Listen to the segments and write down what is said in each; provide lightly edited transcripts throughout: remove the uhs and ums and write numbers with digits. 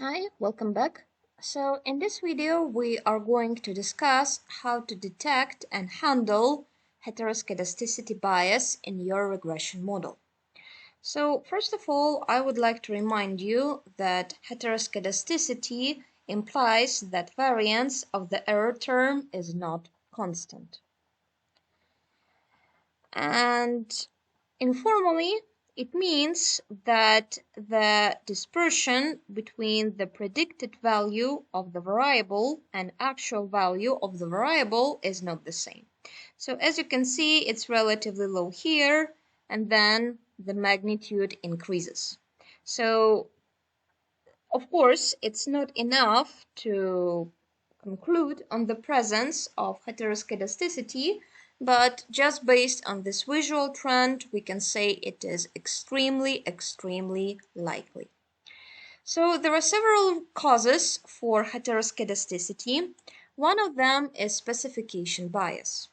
Hi, welcome back. So in this video, we are going to discuss how to detect and handle heteroscedasticity bias in your regression model. So first of all, I would like to remind you that heteroscedasticity implies that variance of the error term is not constant. And informally, it means that the dispersion between the predicted value of the variable and actual value of the variable is not the same. So as you can see, it's relatively low here, and then the magnitude increases. So of course, it's not enough to conclude on the presence of heteroscedasticity, but just based on this visual trend, we can say it is extremely likely. So there are several causes for heteroscedasticity. One of them is specification bias.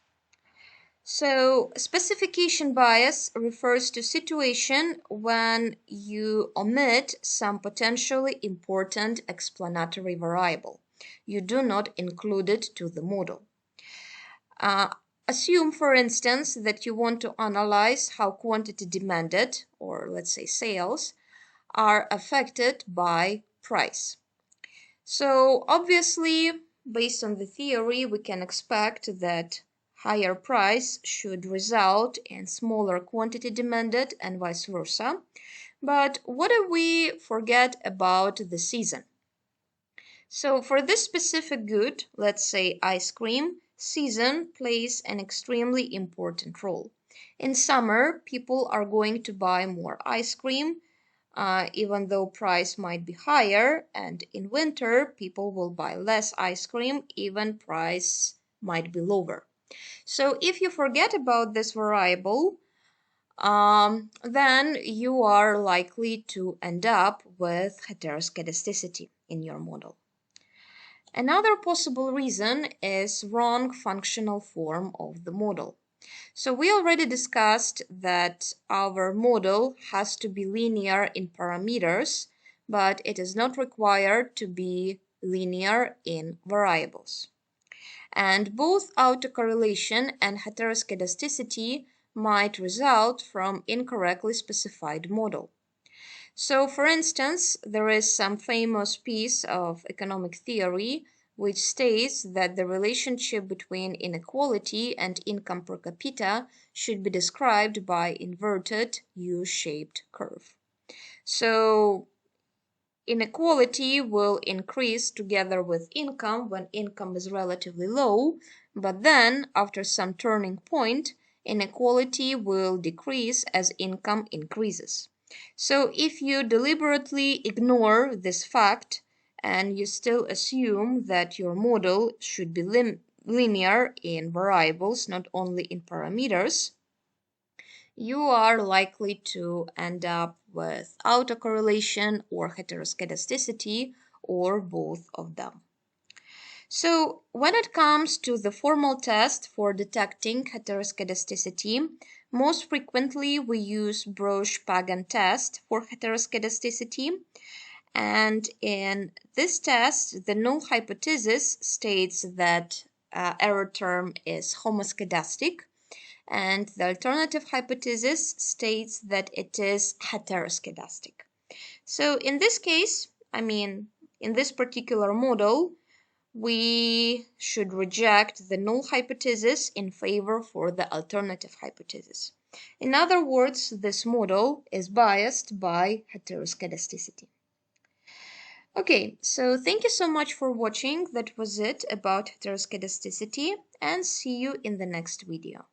So specification bias refers to situation when you omit some potentially important explanatory variable. You do not include it to the model. Assume, for instance, that you want to analyze how quantity demanded, or let's say sales, are affected by price. So obviously, based on the theory, we can expect that higher price should result in smaller quantity demanded and vice versa. But what if we forget about the season? So for this specific good, let's say ice cream, season plays an extremely important role. In summer, people are going to buy more ice cream, even though price might be higher, and in winter people will buy less ice cream, even price might be lower. So if you forget about this variable, then you are likely to end up with heteroscedasticity in your model. Another possible reason is wrong functional form of the model. So we already discussed that our model has to be linear in parameters, but it is not required to be linear in variables. And both autocorrelation and heteroscedasticity might result from incorrectly specified model. So for instance, there is some famous piece of economic theory which states that the relationship between inequality and income per capita should be described by inverted U-shaped curve. So inequality will increase together with income when income is relatively low, but then after some turning point, inequality will decrease as income increases. So if you deliberately ignore this fact and you still assume that your model should be linear in variables, not only in parameters, you are likely to end up with autocorrelation or heteroscedasticity or both of them. So when it comes to the formal test for detecting heteroscedasticity, most frequently we use Broch-Pagan test for heteroscedasticity. And in this test, the null hypothesis states that error term is homoscedastic, and the alternative hypothesis states that it is heteroscedastic. So in this case, in this particular model, we should reject the null hypothesis in favor for the alternative hypothesis. In other words, this model is biased by heteroscedasticity. Okay, so thank you so much for watching. That was it about heteroscedasticity, and see you in the next video.